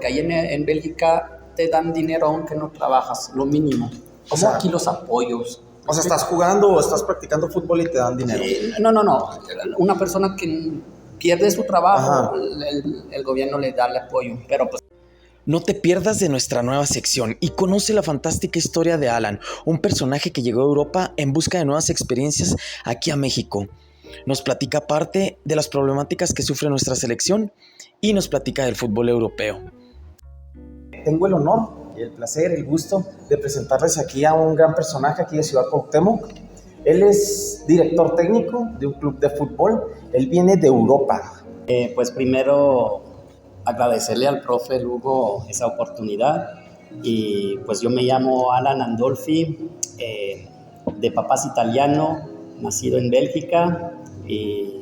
Que ahí en Bélgica te dan dinero aunque no trabajas, lo mínimo. O Como sea, aquí los apoyos. o sea, estás jugando o estás practicando fútbol y te dan dinero. No. Una persona que pierde su trabajo, Ajá. el gobierno le da el apoyo. Pero pues No te pierdas de nuestra nueva sección y conoce la fantástica historia de Alan, un personaje que llegó a Europa en busca de nuevas experiencias aquí a México. Nos platica parte de las problemáticas que sufre nuestra selección y nos platica del fútbol europeo. Tengo el honor, el placer, el gusto de presentarles aquí a un gran personaje aquí de Ciudad Cuauhtémoc. Él es director técnico de un club de fútbol. Él viene de Europa. pues primero agradecerle al profe Lugo esa oportunidad. Y pues yo me llamo Alan Andolfi, de papás italiano, nacido en Bélgica. Y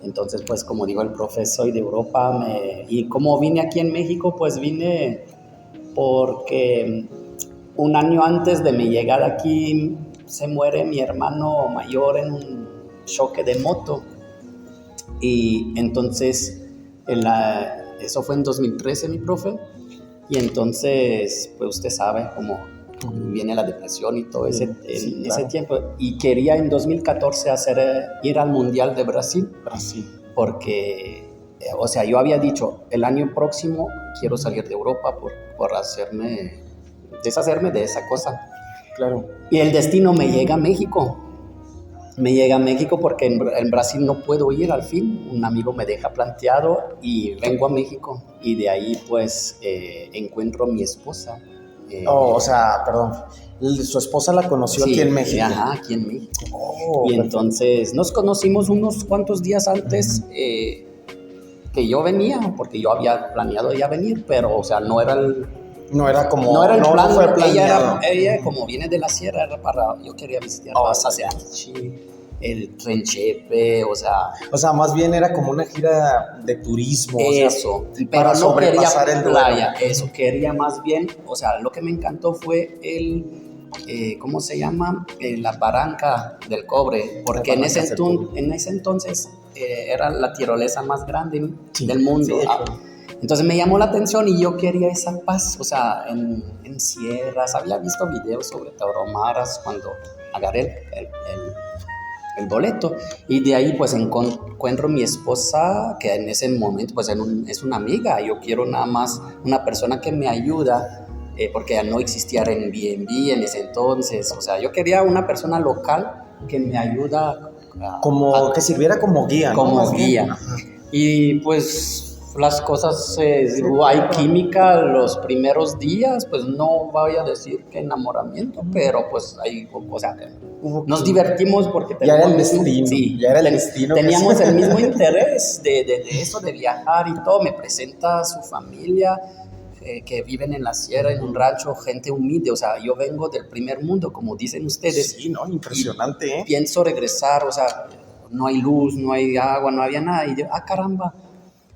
entonces, pues como digo el profe, soy de Europa. Y como vine aquí en México, pues vine porque un año antes de mi llegada aquí se muere mi hermano mayor en un choque de moto. Y entonces, eso fue en 2013, mi profe. Y entonces, pues usted sabe cómo viene la depresión y todo ese tiempo. Y quería en 2014 ir al Mundial de Brasil. Porque, o sea, yo había dicho, el año próximo quiero salir de Europa por deshacerme de esa cosa. Claro. Y el destino me llega a México. Me llega a México porque en Brasil no puedo ir al fin. Un amigo me deja planteado y vengo a México. Y de ahí, pues, encuentro a mi esposa. Perdón. Su esposa la conoció aquí en México. Ajá, aquí en México. Y entonces nos conocimos unos cuantos días antes que yo venía, porque yo había planeado ya venir, pero, o sea, no era el plan. Fue planeado. Ella, como viene de la sierra, yo quería visitar el Trenchepe, o sea, más bien era como una gira de turismo. Eso, pero para no sobrepasar quería el duelo. playa, eso, quería más bien, o sea, lo que me encantó fue ¿cómo se llama? La Barranca del Cobre, porque en ese entonces era la tirolesa más grande del mundo. Entonces me llamó la atención y yo quería esa paz, o sea, en sierras. Había visto videos sobre tauromaras cuando agarré el boleto, y de ahí pues encuentro mi esposa, que en ese momento pues es una amiga. Yo quiero nada más una persona que me ayuda, porque ya no existía Airbnb en ese entonces. O sea, yo quería una persona local que me ayuda que sirviera como guía, ¿no? Como guía. Y pues las cosas, hay química los primeros días, pues no voy a decir que enamoramiento, pero pues hay, o sea, nos divertimos porque ya era el destino. Teníamos el mismo interés de eso, de viajar y todo. Me presenta a su familia, que viven en la sierra, en un rancho, gente humilde. O sea, yo vengo del primer mundo, como dicen ustedes. Sí, ¿no? Impresionante, Pienso regresar, o sea, no hay luz, no hay agua, no había nada. Y yo, caramba,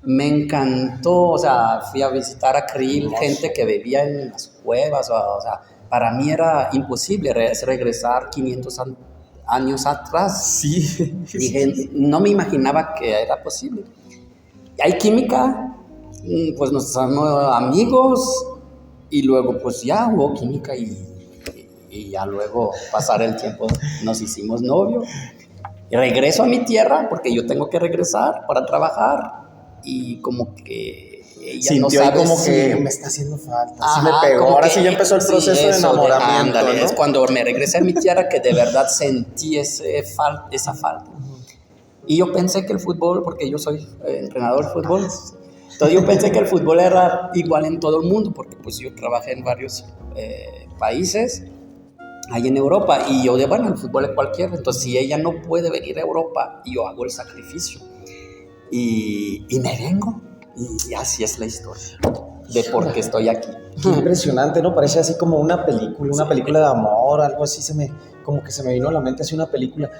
me encantó. O sea, fui a visitar a Krill, gente que vivía en las cuevas. O sea, para mí era imposible regresar 500 años atrás. Sí. Dije, no me imaginaba que era posible. Hay química, pues nos hacemos amigos, y luego pues ya hubo química y ya luego pasar el tiempo nos hicimos novios. Y regreso a mi tierra porque yo tengo que regresar para trabajar, y como que ella sintió no sabe como que me está haciendo falta. Ajá, sí me pegó. Ahora sí ya empezó el proceso de enamoramiento. Ándale, ¿no? es cuando me regresé a mi tierra que de verdad sentí esa falta. Y yo pensé que el fútbol, porque yo soy entrenador de fútbol, entonces yo pensé que el fútbol era igual en todo el mundo, porque pues yo trabajé en varios países ahí en Europa, y yo bueno, el fútbol es cualquiera. Entonces si ella no puede venir a Europa, yo hago el sacrificio y me vengo, y así es la historia de por qué estoy aquí. Qué impresionante, ¿no? Parece así como una película de amor, algo así. Como que se me vino a la mente así una película.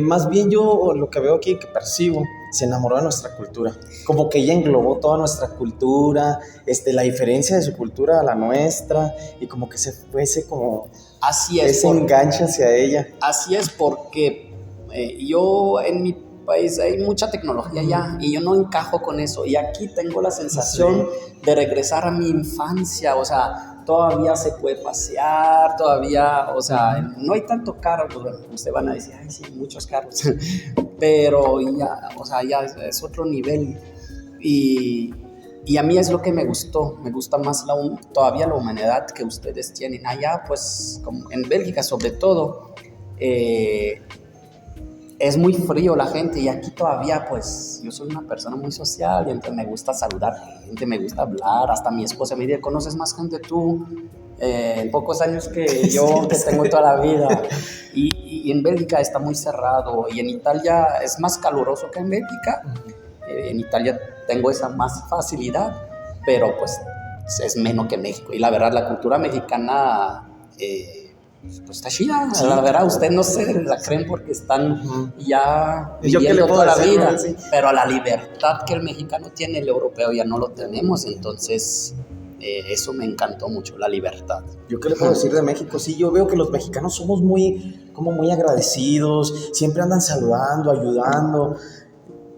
Más bien yo lo que veo aquí, que percibo, se enamoró de nuestra cultura. Como que ella englobó toda nuestra cultura, la diferencia de su cultura a la nuestra, y como que se fuese como así es, ese enganche hacia ella. Así es, porque yo en mi país hay mucha tecnología ya y yo no encajo con eso. Y aquí tengo la sensación de regresar a mi infancia, o sea, todavía se puede pasear, todavía, o sea, no hay tanto carro, pues bueno, ustedes van a decir, ay, sí, muchos carros, pero ya, o sea, ya es otro nivel. Y a mí es lo que me gusta más todavía la humanidad que ustedes tienen. Allá, pues, como en Bélgica sobre todo, es muy frío la gente y aquí todavía, pues, yo soy una persona muy social y entonces me gusta saludar gente, me gusta hablar, hasta mi esposa me dice, ¿conoces más gente tú en pocos años que yo, que tengo toda la vida? Y en Bélgica está muy cerrado y en Italia es más caluroso que en Bélgica. En Italia tengo esa más facilidad, pero pues es menos que México. Y la verdad, la cultura mexicana pues está chida. Sí, la verdad, ustedes no se la creen porque están ya viviendo toda la vida. ¿No? Sí. Pero la libertad que el mexicano tiene, el europeo ya no lo tenemos. Entonces, eso me encantó mucho, la libertad. ¿Yo qué le puedo decir de México? Sí, yo veo que los mexicanos somos muy agradecidos, siempre andan saludando, ayudando.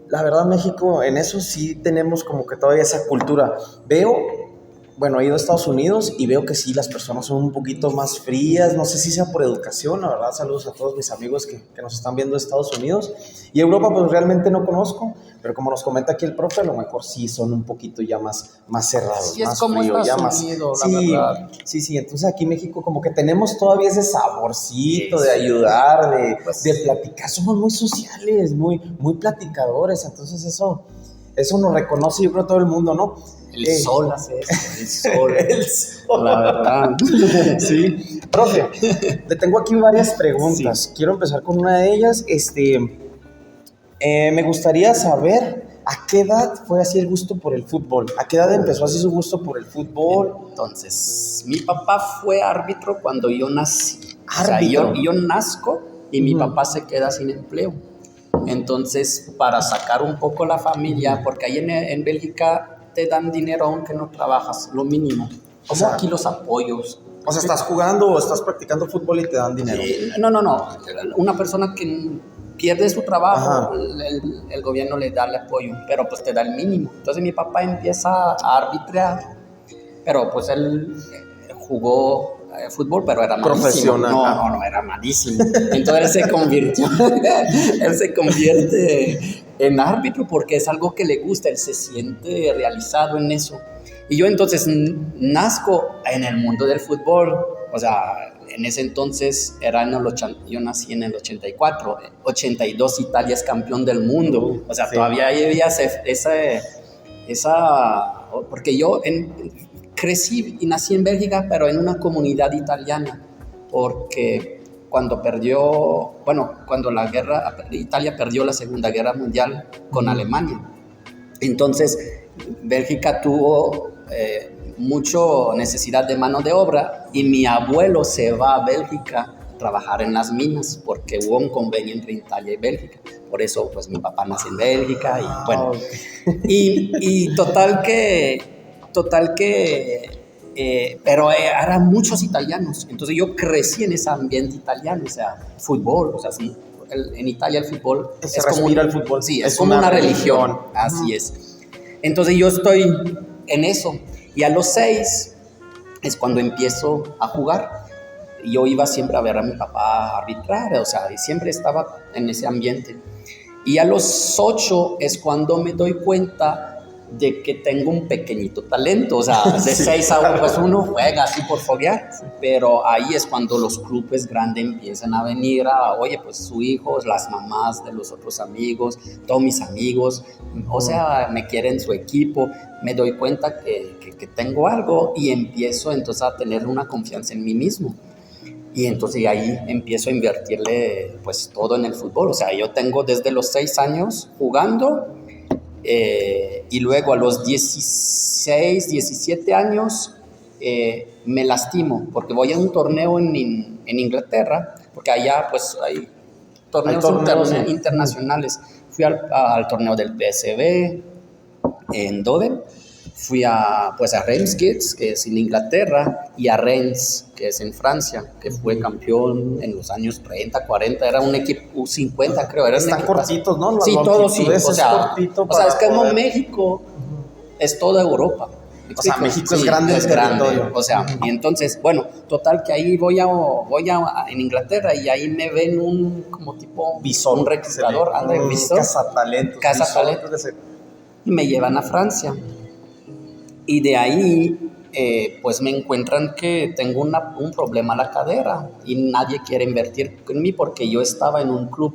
La verdad, México, en eso sí tenemos como que todavía esa cultura. He ido a Estados Unidos y veo que sí, las personas son un poquito más frías, no sé si sea por educación, la verdad, saludos a todos mis amigos que nos están viendo de Estados Unidos. Y Europa, pues realmente no conozco, pero como nos comenta aquí el profe, a lo mejor sí son un poquito ya más cerrados, sí, más es como frío, ya más Unidos, la verdad. Sí, entonces aquí México como que tenemos todavía ese saborcito de ayudar, de platicar, somos muy sociales, muy platicadores, entonces eso nos reconoce yo creo todo el mundo, ¿no? El sol hace eso, el sol, la verdad. Sí. Profe, le tengo aquí varias preguntas. Sí. Quiero empezar con una de ellas. Me gustaría saber a qué edad fue así el gusto por el fútbol. ¿A qué edad empezó así su gusto por el fútbol? Entonces, mi papá fue árbitro cuando yo nací. ¿Árbitro? O sea, yo nazco y mi papá se queda sin empleo. Entonces, para sacar un poco la familia, porque ahí en Bélgica te dan dinero aunque no trabajas, lo mínimo. Como aquí los apoyos. O sea, ¿estás jugando o estás practicando fútbol y te dan dinero? No. Una persona que pierde su trabajo, el gobierno le da el apoyo, pero pues te da el mínimo. Entonces mi papá empieza a arbitrar, pero pues él jugó fútbol, pero era malísimo. Profesional. No, era malísimo. Entonces él se convierte en árbitro porque es algo que le gusta, él se siente realizado en eso. Y yo entonces nazco en el mundo del fútbol, o sea, en ese entonces yo nací en el 84, 82 Italia es campeón del mundo, o sea, todavía había esa porque yo crecí y nací en Bélgica, pero en una comunidad italiana, porque cuando Italia perdió la Segunda Guerra Mundial con Alemania, entonces Bélgica tuvo mucha necesidad de mano de obra y mi abuelo se va a Bélgica a trabajar en las minas porque hubo un convenio entre Italia y Bélgica. Por eso, pues mi papá nació en Bélgica y bueno. Y total que pero eran muchos italianos. Entonces yo crecí en ese ambiente italiano, o sea, fútbol, o sea, sí. En Italia el fútbol es como el fútbol. Sí, es como una religión. Así es. Entonces yo estoy en eso. Y a los 6 es cuando empiezo a jugar. Yo iba siempre a ver a mi papá arbitrar, o sea, y siempre estaba en ese ambiente. Y a los 8 es cuando me doy cuenta de que tengo un pequeñito talento, o sea, de 6 a 1, pues uno juega así por foguear, pero ahí es cuando los clubes grandes empiezan a venir oye, pues su hijo, las mamás de los otros amigos, todos mis amigos, o sea, me quieren su equipo, me doy cuenta que tengo algo y empiezo entonces a tener una confianza en mí mismo. Y entonces ahí empiezo a invertirle pues todo en el fútbol, o sea, yo tengo desde los 6 años jugando. Y luego a los 16, 17 años me lastimo porque voy a un torneo en Inglaterra, porque allá pues hay torneos internacionales. Fui al torneo del PSV en Dover fui pues a Reims, que es en Inglaterra, y a Rennes, que es en Francia, que fue campeón en los años 30, 40, era un equipo U50, creo. Era Están cortitos, ¿no? Sí, todos sí. O sea, es que como México es toda Europa. O sea, México es grande, es grande. O sea, y entonces, bueno, total que ahí voy en Inglaterra y ahí me ven como tipo visor, un reclutador, visor, cazatalentos. Y me llevan a Francia. Y de ahí, pues me encuentran que tengo un problema a la cadera y nadie quiere invertir en mí porque yo estaba en un club,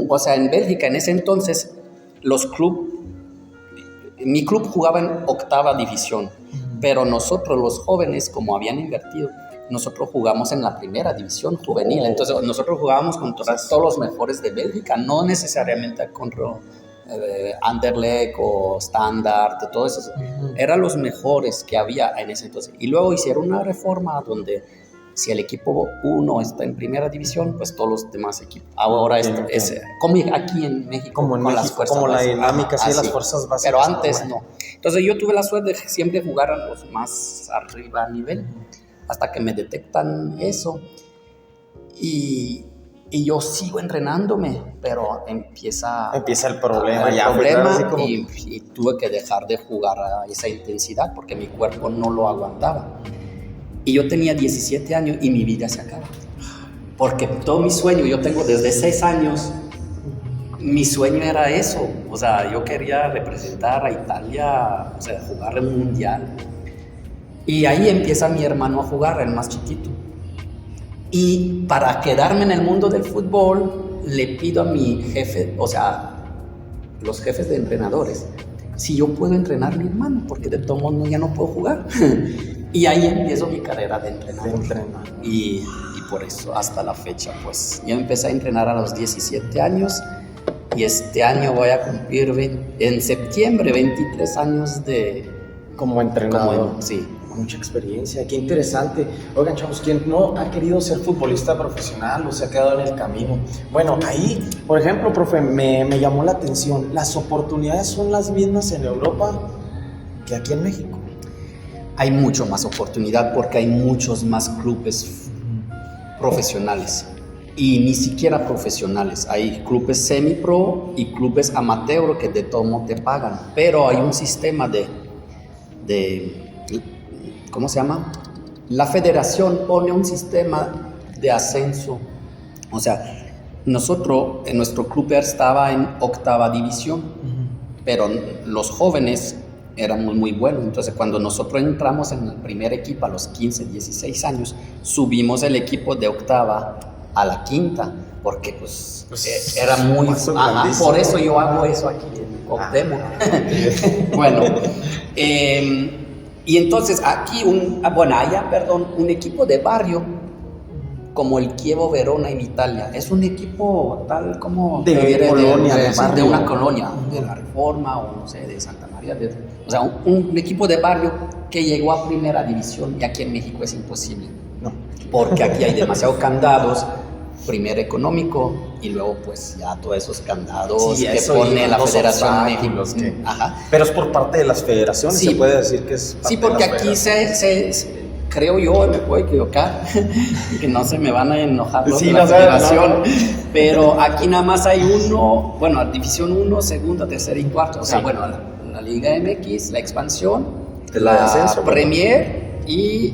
o sea, en Bélgica en ese entonces, mi club jugaba en 8ª división, pero nosotros los jóvenes, como habían invertido, nosotros jugamos en la 1ª división juvenil, entonces nosotros jugábamos contra todos los mejores de Bélgica, no necesariamente contra Anderlecht o Standard, todo eso, eran los mejores que había en ese entonces. Y luego hicieron una reforma donde si el equipo 1 está en 1ª división, pues todos los demás equipos. Ahora es como aquí en México, como en México, las fuerzas como básicas. la dinámica así de las fuerzas básicas. Pero antes no. Entonces yo tuve la suerte de siempre jugar a los más arriba a nivel, hasta que me detectan eso. Y yo sigo entrenándome, pero empieza el problema. Y tuve que dejar de jugar a esa intensidad porque mi cuerpo no lo aguantaba. Y yo tenía 17 años y mi vida se acaba. Porque todo mi sueño, yo tengo desde 6 años, mi sueño era eso. O sea, yo quería representar a Italia, o sea, jugar en un mundial. Y ahí empieza mi hermano a jugar, el más chiquito. Y para quedarme en el mundo del fútbol, le pido a mi jefe, o sea, los jefes de entrenadores, si yo puedo entrenar a mi hermano, porque de todo modo ya no puedo jugar. Y ahí empiezo mi carrera de entrenador. Y por eso, hasta la fecha, pues, yo empecé a entrenar a los 17 años y este año voy a cumplir, en septiembre, 23 años como entrenador. Sí. Mucha experiencia, qué interesante. Oigan, chavos, ¿quién no ha querido ser futbolista profesional o se ha quedado en el camino? Bueno, ahí, por ejemplo, profe, me llamó la atención. ¿Las oportunidades son las mismas en Europa que aquí en México? Hay mucho más oportunidad porque hay muchos más clubes profesionales y ni siquiera profesionales. Hay clubes semi-pro y clubes amateur que de todo modo te pagan, pero hay un sistema de ¿cómo se llama? La federación pone un sistema de ascenso. O sea, en nuestro club estaba en 8ª división, pero los jóvenes éramos muy buenos. Entonces, cuando nosotros entramos en el primer equipo a los 15, 16 años, subimos el equipo de 8ª a la 5ª, porque pues era muy... por eso yo hago eso aquí en Cuauhtémoc. Bueno, y entonces aquí un equipo de barrio como el Chievo Verona en Italia, es un equipo tal como de una colonia, de la Reforma o no sé, de Santa María, o sea, un equipo de barrio que llegó a 1ª división y aquí en México es imposible, no, porque aquí hay demasiados candados. Primero económico y luego pues ya todos esos candados que pone la Federación México. Pero es por parte de las federaciones, se puede decir que es parte. Sí, porque aquí creo yo, me puedo equivocar, que no se me van a enojar los de la federación, pero aquí nada más hay División 1, segunda, tercera y cuarta, o sea, la Liga MX, la expansión, la ascenso, Premier y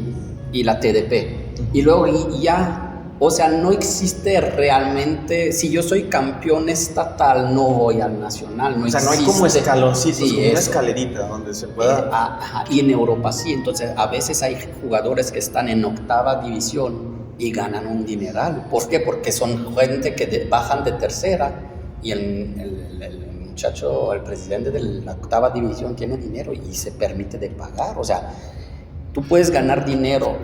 la TDP, y luego ya. O sea, no existe realmente, si yo soy campeón estatal, no voy al nacional, no existe. No hay como escaloncitos, como una escalerita donde se pueda... y en Europa sí, entonces a veces hay jugadores que están en 8ª división y ganan un dineral. ¿Por qué? Porque son gente que bajan de tercera y el muchacho, el presidente de la 8ª división tiene dinero y se permite de pagar. O sea, tú puedes ganar dinero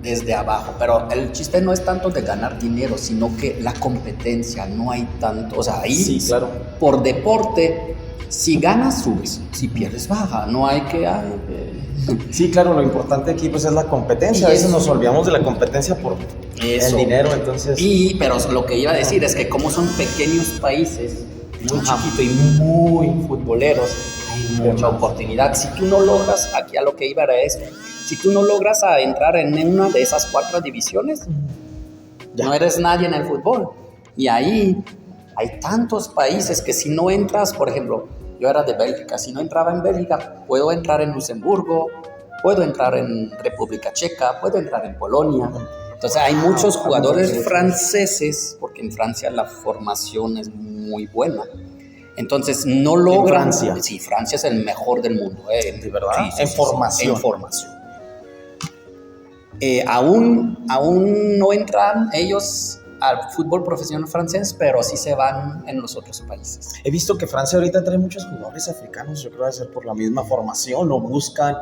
desde abajo, pero el chiste no es tanto de ganar dinero, sino que la competencia, no hay tanto, o sea, ahí sí, claro. Por deporte, si ganas, subes, si pierdes, baja, no hay que... Sí, claro, lo importante aquí pues es la competencia, a veces nos olvidamos de la competencia por el dinero, entonces... Pero lo que iba a decir es que como son pequeños países, muy chiquitos y muy futboleros, hay mucha oportunidad. Si tú no logras, aquí a lo que iba era esto, si tú no logras a entrar en una de esas 4 divisiones, no eres nadie en el fútbol. Y ahí hay tantos países que si no entras, por ejemplo, yo era de Bélgica, si no entraba en Bélgica, puedo entrar en Luxemburgo, puedo entrar en República Checa, puedo entrar en Polonia. Entonces hay muchos jugadores franceses, porque en Francia la formación es muy buena. Entonces no logran... ¿En Francia? Sí, Francia es el mejor del mundo. ¿De verdad? Sí, En formación. En formación. Aún no entran ellos al fútbol profesional francés, pero sí se van en los otros países. He visto que Francia ahorita trae muchos jugadores africanos, yo creo que va a ser por la misma formación o buscan...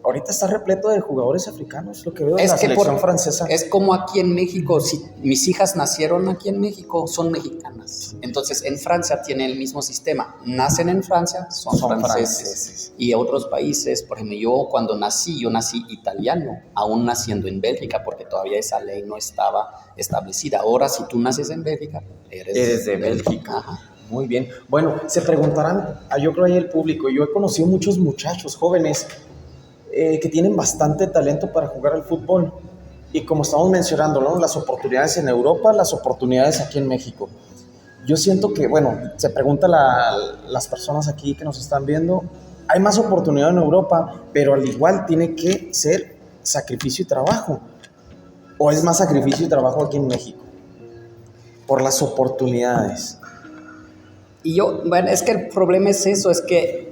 ahorita está repleto de jugadores africanos, lo que veo en la selección francesa. Es como aquí en México, si mis hijas nacieron aquí en México, son mexicanas. Entonces en Francia tienen el mismo sistema. Nacen en Francia, son franceses. Y otros países, por ejemplo, yo cuando nací italiano, aún naciendo en Bélgica, porque todavía esa ley no estaba establecida. Ahora, si tú naces en Bélgica, eres de Bélgica. Ajá. Muy bien. Bueno, se preguntarán, yo creo ahí el público, yo he conocido muchos muchachos jóvenes que tienen bastante talento para jugar al fútbol. Y como estamos mencionando, ¿no? Las oportunidades en Europa, las oportunidades aquí en México. Yo siento que, bueno, se pregunta las personas aquí que nos están viendo, hay más oportunidad en Europa, pero al igual tiene que ser sacrificio y trabajo. ¿O es más sacrificio y trabajo aquí en México? Por las oportunidades. Y bueno, es que el problema es eso, es que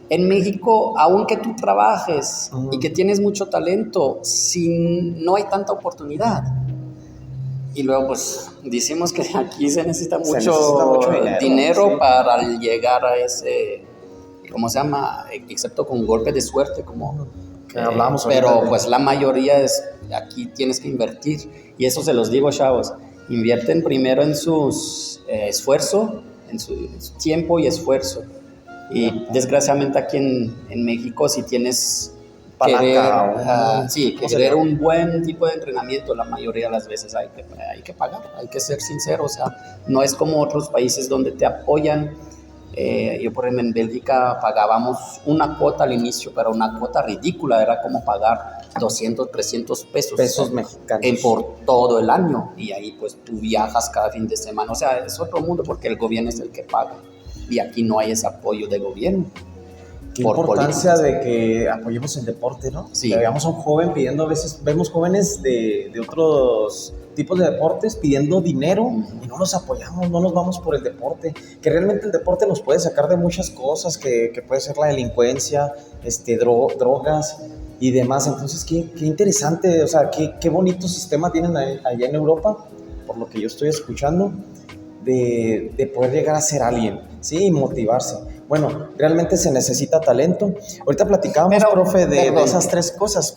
en México, aunque tú trabajes y que tienes mucho talento, no hay tanta oportunidad. Y luego, pues, decimos que aquí se necesita mucho dinero sí, para llegar a ese, ¿cómo se llama? Excepto con golpe de suerte, como que hablamos. Pero, pues, la mayoría es, aquí tienes que invertir. Y eso se los digo, chavos, invierten primero en sus esfuerzo, en su tiempo y esfuerzo. Y desgraciadamente aquí en México, si tienes querer un buen tipo de entrenamiento, la mayoría de las veces hay que pagar, hay que ser sincero, o sea, no es como otros países donde te apoyan. Yo, por ejemplo, en Bélgica pagábamos una cuota al inicio, pero una cuota ridícula, era como pagar 200, 300 pesos mexicanos por todo el año, y ahí pues tú viajas cada fin de semana, o sea, es otro mundo porque el gobierno es el que paga. Y aquí no hay ese apoyo de gobierno. Qué importancia de que apoyemos el deporte, ¿no? Sí. Que veamos a un joven pidiendo, a veces vemos jóvenes de otros tipos de deportes pidiendo dinero y no los apoyamos, no nos vamos por el deporte. Que realmente el deporte nos puede sacar de muchas cosas, que puede ser la delincuencia, drogas y demás. Entonces, qué interesante, o sea, qué bonito sistema tienen allá en Europa, por lo que yo estoy escuchando. De poder llegar a ser alguien, ¿sí? Y motivarse. Bueno, realmente se necesita talento. Ahorita platicábamos, profe, de esas 3 cosas,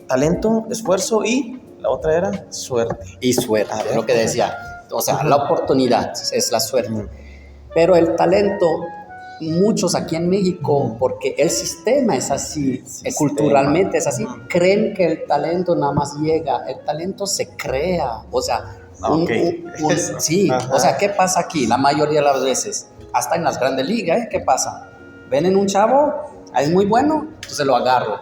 talento, esfuerzo y la otra era suerte. Y suerte, es lo que decía. O sea, la oportunidad es la suerte. Pero el talento, muchos aquí en México, porque el sistema es así, culturalmente es así, creen que el talento nada más llega, el talento se crea, o sea... Sí, ajá. O sea, ¿qué pasa aquí? La mayoría de las veces, hasta en las grandes ligas, ¿qué pasa? Ven en un chavo, es muy bueno, entonces lo agarro.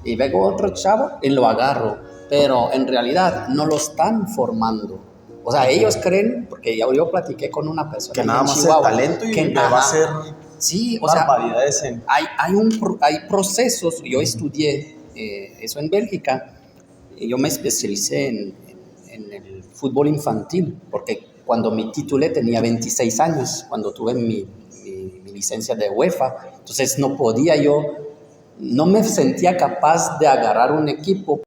Y vengo otro chavo y lo agarro. Pero en realidad no lo están formando. O sea, ellos creen, porque yo platiqué con una persona que nada más Chihuahua, el talento y que va a ser sí, o sea, hay procesos. Yo estudié eso en Bélgica y yo me especialicé en el fútbol infantil, porque cuando me titulé tenía 26 años, cuando tuve mi licencia de UEFA, entonces no me sentía capaz de agarrar un equipo.